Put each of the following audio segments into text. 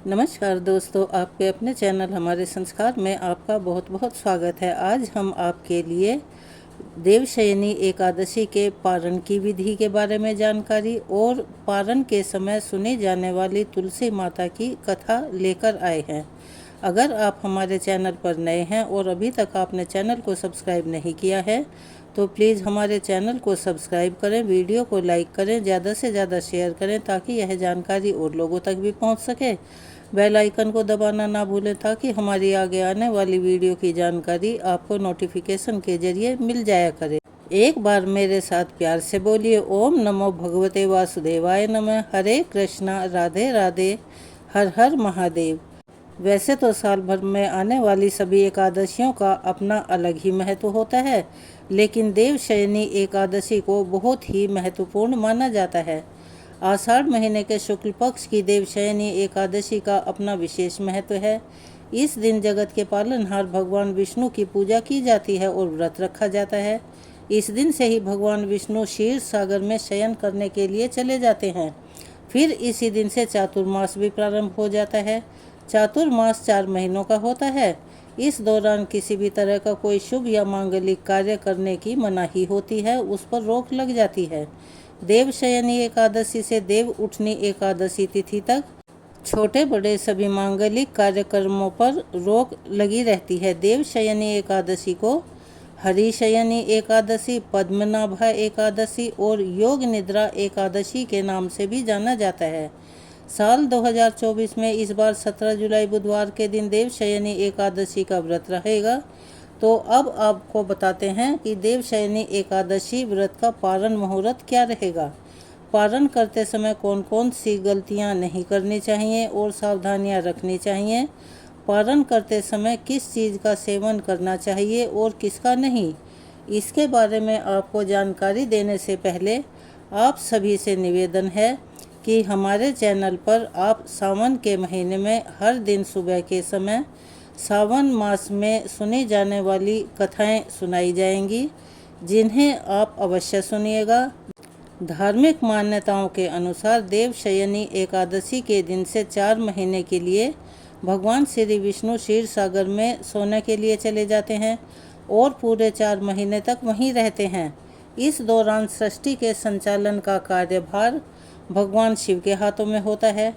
नमस्कार दोस्तों, आपके अपने चैनल हमारे संस्कार में आपका बहुत बहुत स्वागत है। आज हम आपके लिए देवशयनी एकादशी के पारण की विधि के बारे में जानकारी और पारण के समय सुनी जाने वाली तुलसी माता की कथा लेकर आए हैं। अगर आप हमारे चैनल पर नए हैं और अभी तक आपने चैनल को सब्सक्राइब नहीं किया है तो प्लीज़ हमारे चैनल को सब्सक्राइब करें, वीडियो को लाइक करें, ज़्यादा से ज़्यादा शेयर करें ताकि यह जानकारी और लोगों तक भी पहुंच सके। बेल आइकन को दबाना ना भूलें ताकि हमारी आगे आने वाली वीडियो की जानकारी आपको नोटिफिकेशन के जरिए मिल जाया करे। एक बार मेरे साथ प्यार से बोलिए, ओम नमो भगवते वासुदेवाय नमः। हरे कृष्णा, राधे राधे, हर हर महादेव। वैसे तो साल भर में आने वाली सभी एकादशियों का अपना अलग ही महत्व होता है, लेकिन देवशयनी एकादशी को बहुत ही महत्वपूर्ण माना जाता है। आषाढ़ महीने के शुक्ल पक्ष की देवशयनी एकादशी का अपना विशेष महत्व है। इस दिन जगत के पालनहार भगवान विष्णु की पूजा की जाती है और व्रत रखा जाता है। इस दिन से ही भगवान विष्णु क्षीर सागर में शयन करने के लिए चले जाते हैं। फिर इसी दिन से चातुर्मास भी प्रारंभ हो जाता है। चातुर्मास 4 महीनों का होता है। इस दौरान किसी भी तरह का कोई शुभ या मांगलिक कार्य करने की मनाही होती है, उस पर रोक लग जाती है। देवशयनी एकादशी से देव उठनी एकादशी तिथि तक छोटे बड़े सभी मांगलिक कार्यक्रमों पर रोक लगी रहती है। देवशयनी एकादशी को हरिशयनी एकादशी, पद्मनाभा एकादशी और योग निद्रा एकादशी के नाम से भी जाना जाता है। साल 2024 में इस बार 17 जुलाई बुधवार के दिन देवशयनी एकादशी का व्रत रहेगा। तो अब आपको बताते हैं कि देवशयनी एकादशी व्रत का पारण मुहूर्त क्या रहेगा। पारण करते समय कौन कौन सी गलतियां नहीं करनी चाहिए और सावधानियां रखनी चाहिए। पारण करते समय किस चीज़ का सेवन करना चाहिए और किसका नहीं, इसके बारे में आपको जानकारी देने से पहले आप सभी से निवेदन है कि हमारे चैनल पर आप सावन के महीने में हर दिन सुबह के समय सावन मास में सुनी जाने वाली कथाएं सुनाई जाएंगी, जिन्हें आप अवश्य सुनिएगा। धार्मिक मान्यताओं के अनुसार देवशयनी एकादशी के दिन से 4 महीने के लिए भगवान श्री विष्णु क्षीर सागर में सोने के लिए चले जाते हैं और पूरे 4 महीने तक वहीं रहते हैं। इस दौरान सृष्टि के संचालन का कार्यभार भगवान शिव के हाथों में होता है।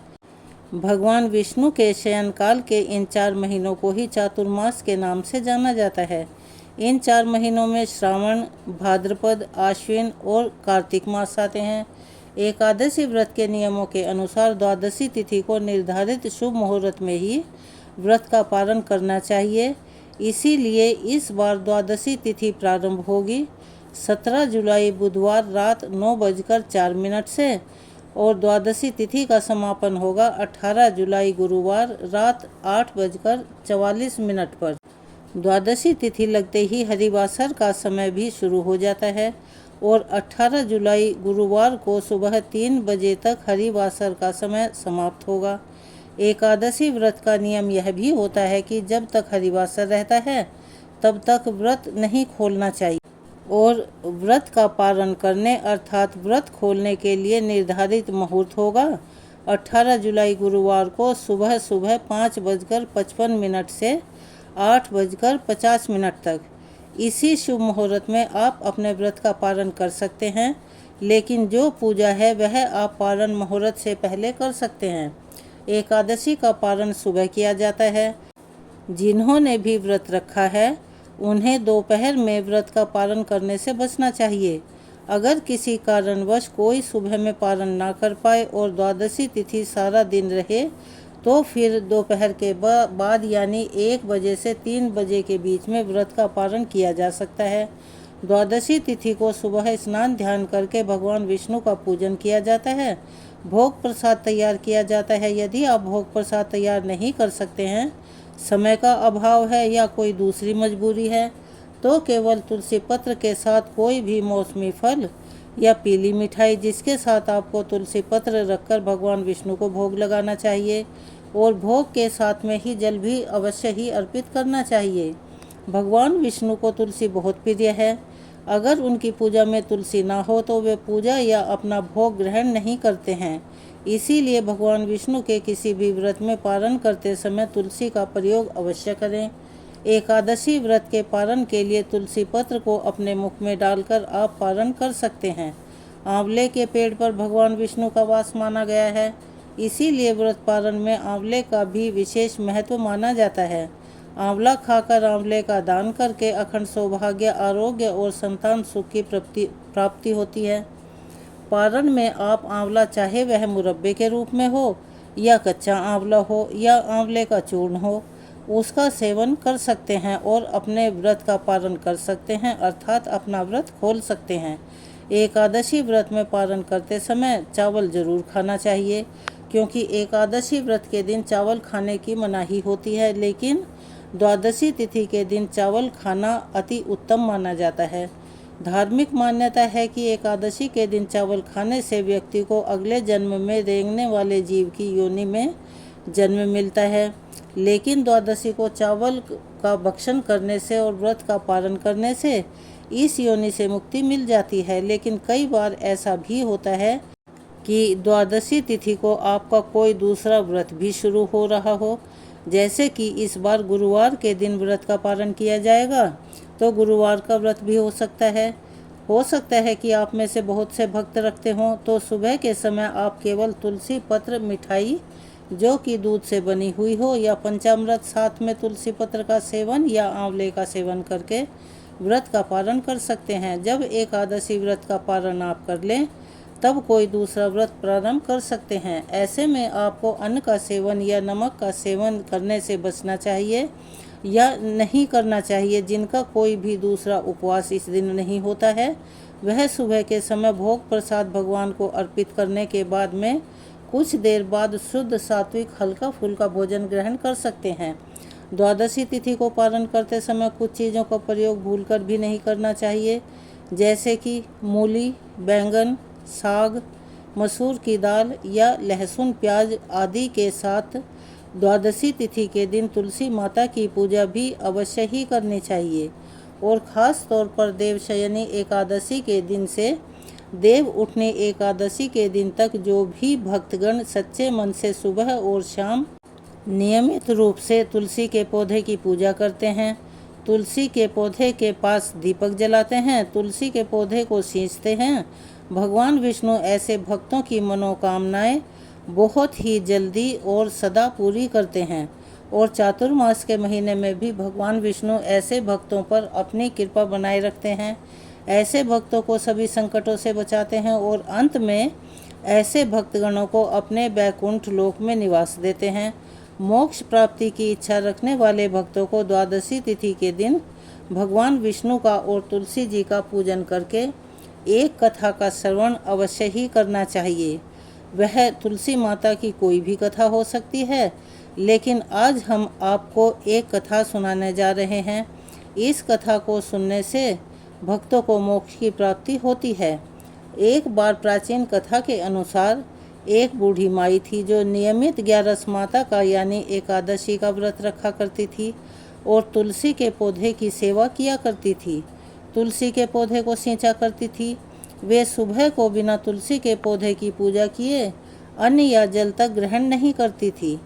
भगवान विष्णु के शयन काल के इन 4 महीनों को ही चातुर्मास के नाम से जाना जाता है। इन 4 महीनों में श्रावण, भाद्रपद, आश्विन और कार्तिक मास आते हैं। एकादशी व्रत के नियमों के अनुसार द्वादशी तिथि को निर्धारित शुभ मुहूर्त में ही व्रत का पारण करना चाहिए। इसीलिए इस बार द्वादशी तिथि प्रारंभ होगी 17 जुलाई बुधवार रात 9:04 से और द्वादशी तिथि का समापन होगा 18 जुलाई गुरुवार रात 8:44 पर। द्वादशी तिथि लगते ही हरिवासर का समय भी शुरू हो जाता है और 18 जुलाई गुरुवार को सुबह 3 बजे तक हरिवासर का समय समाप्त होगा। एकादशी व्रत का नियम यह भी होता है कि जब तक हरिवासर रहता है तब तक व्रत नहीं खोलना चाहिए और व्रत का पारण करने अर्थात व्रत खोलने के लिए निर्धारित मुहूर्त होगा 18 जुलाई गुरुवार को सुबह 5:55 से 8:50 तक। इसी शुभ मुहूर्त में आप अपने व्रत का पारण कर सकते हैं, लेकिन जो पूजा है वह आप पारण मुहूर्त से पहले कर सकते हैं। एकादशी का पारण सुबह किया जाता है। जिन्होंने भी व्रत रखा है उन्हें दोपहर में व्रत का पारण करने से बचना चाहिए। अगर किसी कारणवश कोई सुबह में पारण ना कर पाए और द्वादशी तिथि सारा दिन रहे तो फिर दोपहर के बाद यानी 1 बजे से 3 बजे के बीच में व्रत का पारण किया जा सकता है। द्वादशी तिथि को सुबह स्नान ध्यान करके भगवान विष्णु का पूजन किया जाता है। भोग प्रसाद तैयार किया जाता है। यदि आप भोग प्रसाद तैयार नहीं कर सकते हैं, समय का अभाव है या कोई दूसरी मजबूरी है, तो केवल तुलसी पत्र के साथ कोई भी मौसमी फल या पीली मिठाई जिसके साथ आपको तुलसी पत्र रखकर भगवान विष्णु को भोग लगाना चाहिए और भोग के साथ में ही जल भी अवश्य ही अर्पित करना चाहिए। भगवान विष्णु को तुलसी बहुत प्रिय है। अगर उनकी पूजा में तुलसी ना हो तो वे पूजा या अपना भोग ग्रहण नहीं करते हैं। इसीलिए भगवान विष्णु के किसी भी व्रत में पारण करते समय तुलसी का प्रयोग अवश्य करें। एकादशी व्रत के पारण के लिए तुलसी पत्र को अपने मुख में डालकर आप पारण कर सकते हैं। आंवले के पेड़ पर भगवान विष्णु का वास माना गया है, इसीलिए व्रत पारण में आंवले का भी विशेष महत्व माना जाता है। आंवला खाकर आंवले का दान करके अखंड सौभाग्य, आरोग्य और संतान सुख की प्राप्ति होती है। पारण में आप आंवला, चाहे वह मुरब्बे के रूप में हो या कच्चा आंवला हो या आंवले का चूर्ण हो, उसका सेवन कर सकते हैं और अपने व्रत का पारण कर सकते हैं, अर्थात अपना व्रत खोल सकते हैं। एकादशी व्रत में पारण करते समय चावल जरूर खाना चाहिए, क्योंकि एकादशी व्रत के दिन चावल खाने की मनाही होती है, लेकिन द्वादशी तिथि के दिन चावल खाना अति उत्तम माना जाता है। धार्मिक मान्यता है कि एकादशी के दिन चावल खाने से व्यक्ति को अगले जन्म में रेंगने वाले जीव की योनि में जन्म मिलता है। लेकिन द्वादशी को चावल का भक्षण करने से और व्रत का पालन करने से इस योनि से मुक्ति मिल जाती है। लेकिन कई बार ऐसा भी होता है कि द्वादशी तिथि को आपका कोई दूसरा व्रत भी शुरू हो रहा हो, जैसे कि इस बार गुरुवार के दिन व्रत का पालन किया जाएगा, तो गुरुवार का व्रत भी हो सकता है कि आप में से बहुत से भक्त रखते हों, तो सुबह के समय आप केवल तुलसी पत्र, मिठाई जो कि दूध से बनी हुई हो या पंचामृत, साथ में तुलसी पत्र का सेवन या आंवले का सेवन करके व्रत का पालन कर सकते हैं। जब एकादशी व्रत का पालन आप कर लें, तब कोई दूसरा व्रत प्रारंभ कर सकते हैं। ऐसे में आपको अन्न का सेवन या नमक का सेवन करने से बचना चाहिए या नहीं करना चाहिए। जिनका कोई भी दूसरा उपवास इस दिन नहीं होता है, वह सुबह के समय भोग प्रसाद भगवान को अर्पित करने के बाद में कुछ देर बाद शुद्ध सात्विक हल्का फुल्का भोजन ग्रहण कर सकते हैं। द्वादशी तिथि को पालन करते समय कुछ चीज़ों का प्रयोग भूलकर भी नहीं करना चाहिए, जैसे कि मूली, बैंगन, साग, मसूर की दाल या लहसुन, प्याज आदि के साथ द्वादशी तिथि के दिन तुलसी माता की पूजा भी अवश्य ही करनी चाहिए। और ख़ास तौर पर देवशयनी एकादशी के दिन से देव उठनी एकादशी के दिन तक जो भी भक्तगण सच्चे मन से सुबह और शाम नियमित रूप से तुलसी के पौधे की पूजा करते हैं, तुलसी के पौधे के पास दीपक जलाते हैं, तुलसी के पौधे को सींचते हैं, भगवान विष्णु ऐसे भक्तों की मनोकामनाएं बहुत ही जल्दी और सदा पूरी करते हैं। और चातुर्मास के महीने में भी भगवान विष्णु ऐसे भक्तों पर अपनी कृपा बनाए रखते हैं, ऐसे भक्तों को सभी संकटों से बचाते हैं और अंत में ऐसे भक्तगणों को अपने बैकुंठ लोक में निवास देते हैं। मोक्ष प्राप्ति की इच्छा रखने वाले भक्तों को द्वादशी तिथि के दिन भगवान विष्णु का और तुलसी जी का पूजन करके एक कथा का श्रवण अवश्य ही करना चाहिए। वह तुलसी माता की कोई भी कथा हो सकती है, लेकिन आज हम आपको एक कथा सुनाने जा रहे हैं। इस कथा को सुनने से भक्तों को मोक्ष की प्राप्ति होती है। एक बार प्राचीन कथा के अनुसार एक बूढ़ी माई थी जो नियमित 11 माता का यानी एकादशी का व्रत रखा करती थी और तुलसी के पौधे की सेवा किया करती थी, तुलसी के पौधे को सींचा करती थी। वे सुबह को बिना तुलसी के पौधे की पूजा किए अन्न या जल तक ग्रहण नहीं करती थी।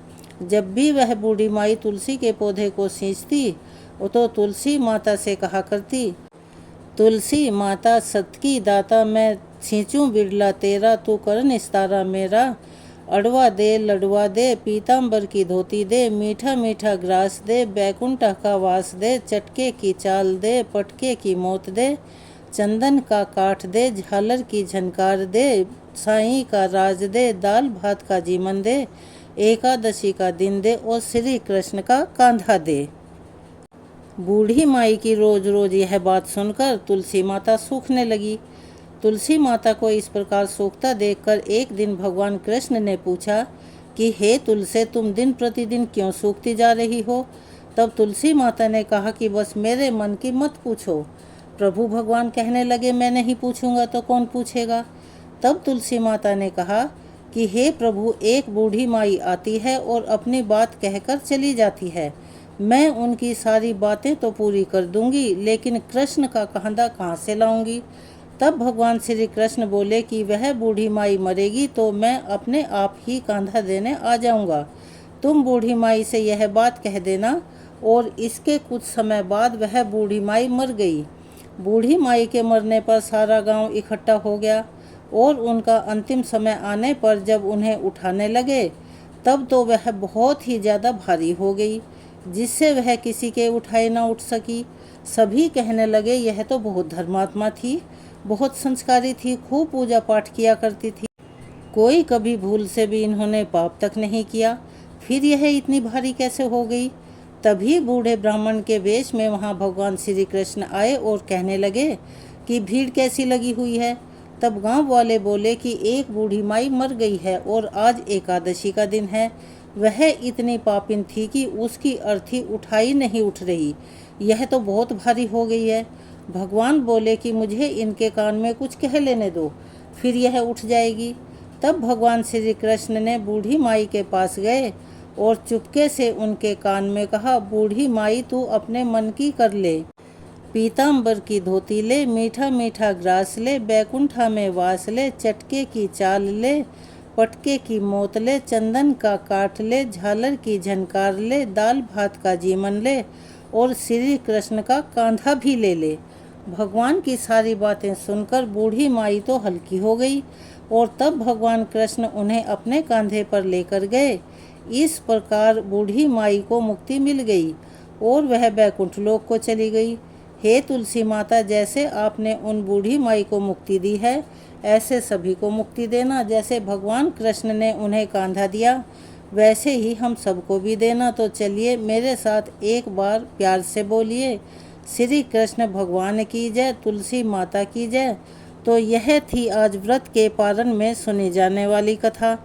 जब भी वह बूढ़ी माई तुलसी के पौधे को सींचती तो तुलसी माता से कहा करती, तुलसी माता सत की दाता, मैं सींचूं बिरला तेरा, तू कर निस्तारा मेरा। अड़वा दे, लड़वा दे, पीताम्बर की धोती दे, मीठा मीठा ग्रास दे, बैकुंठ का वास दे, चटके की चाल दे, पटके की मौत दे, चंदन का काठ दे, झालर की झनकार दे, साईं का राज दे, दाल भात का जीवन दे, एकादशी का दिन दे और श्री कृष्ण का कांधा दे। बूढ़ी माई की रोज रोज यह बात सुनकर तुलसी माता सूखने लगी। तुलसी माता को इस प्रकार सूखता देखकर एक दिन भगवान कृष्ण ने पूछा कि हे तुलसी, तुम दिन प्रतिदिन क्यों सूखती जा रही हो? तब तुलसी माता ने कहा कि बस मेरे मन की मत पूछो। प्रभु भगवान कहने लगे, मैं नहीं पूछूंगा तो कौन पूछेगा? तब तुलसी माता ने कहा कि हे प्रभु, एक बूढ़ी माई आती है और अपनी बात कहकर चली जाती है। मैं उनकी सारी बातें तो पूरी कर दूंगी, लेकिन कृष्ण का कांधा कहाँ से लाऊंगी? तब भगवान श्री कृष्ण बोले कि वह बूढ़ी माई मरेगी तो मैं अपने आप ही कांधा देने आ जाऊंगा। तुम बूढ़ी माई से यह बात कह देना। और इसके कुछ समय बाद वह बूढ़ी माई मर गई। बूढ़ी माई के मरने पर सारा गांव इकट्ठा हो गया और उनका अंतिम समय आने पर जब उन्हें उठाने लगे तब तो वह बहुत ही ज़्यादा भारी हो गई, जिससे वह किसी के उठाए ना उठ सकी। सभी कहने लगे यह तो बहुत धर्मात्मा थी, बहुत संस्कारी थी, खूब पूजा पाठ किया करती थी, कोई कभी भूल से भी इन्होंने पाप तक नहीं किया, फिर यह इतनी भारी कैसे हो गई। तभी बूढ़े ब्राह्मण के वेश में वहाँ भगवान श्री कृष्ण आए और कहने लगे कि भीड़ कैसी लगी हुई है। तब गांव वाले बोले कि एक बूढ़ी माई मर गई है और आज एकादशी का दिन है। वह इतनी पापिन थी कि उसकी अर्थी उठाई नहीं उठ रही, यह तो बहुत भारी हो गई है। भगवान बोले कि मुझे इनके कान में कुछ कह लेने दो, फिर यह उठ जाएगी। तब भगवान श्री कृष्ण ने बूढ़ी माई के पास गए और चुपके से उनके कान में कहा, बूढ़ी माई तू अपने मन की कर ले, पीताम्बर की धोती ले, मीठा मीठा ग्रास ले, बैकुंठा में वास ले, चटके की चाल ले, पटके की मोत ले, चंदन का काट ले, झालर की झनकार ले, दाल भात का जीमन ले और श्री कृष्ण का कांधा भी ले ले। भगवान की सारी बातें सुनकर बूढ़ी माई तो हल्की हो गई और तब भगवान कृष्ण उन्हें अपने कांधे पर लेकर गए। इस प्रकार बूढ़ी माई को मुक्ति मिल गई और वह बैकुंठ लोक को चली गई। हे तुलसी माता, जैसे आपने उन बूढ़ी माई को मुक्ति दी है ऐसे सभी को मुक्ति देना। जैसे भगवान कृष्ण ने उन्हें कांधा दिया वैसे ही हम सबको भी देना। तो चलिए मेरे साथ एक बार प्यार से बोलिए, श्री कृष्ण भगवान की जय, तुलसी माता की जय। तो यह थी आज व्रत के पारण में सुनी जाने वाली कथा।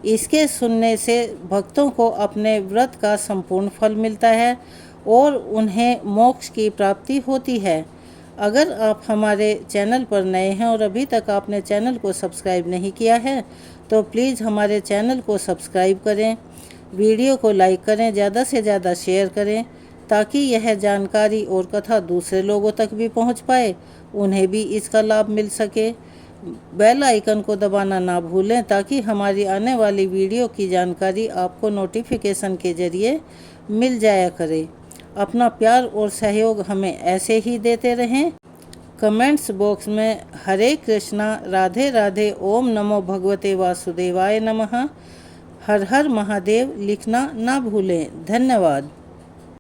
इसके सुनने से भक्तों को अपने व्रत का संपूर्ण फल मिलता है और उन्हें मोक्ष की प्राप्ति होती है। अगर आप हमारे चैनल पर नए हैं और अभी तक आपने चैनल को सब्सक्राइब नहीं किया है तो प्लीज़ हमारे चैनल को सब्सक्राइब करें, वीडियो को लाइक करें, ज़्यादा से ज़्यादा शेयर करें ताकि यह जानकारी और कथा दूसरे लोगों तक भी पहुंच पाए, उन्हें भी इसका लाभ मिल सके। बेल आइकन को दबाना ना भूलें ताकि हमारी आने वाली वीडियो की जानकारी आपको नोटिफिकेशन के ज़रिए मिल जाया करे। अपना प्यार और सहयोग हमें ऐसे ही देते रहें। कमेंट्स बॉक्स में हरे कृष्णा, राधे राधे, ओम नमो भगवते वासुदेवाय नमः, हर हर महादेव लिखना ना भूलें। धन्यवाद।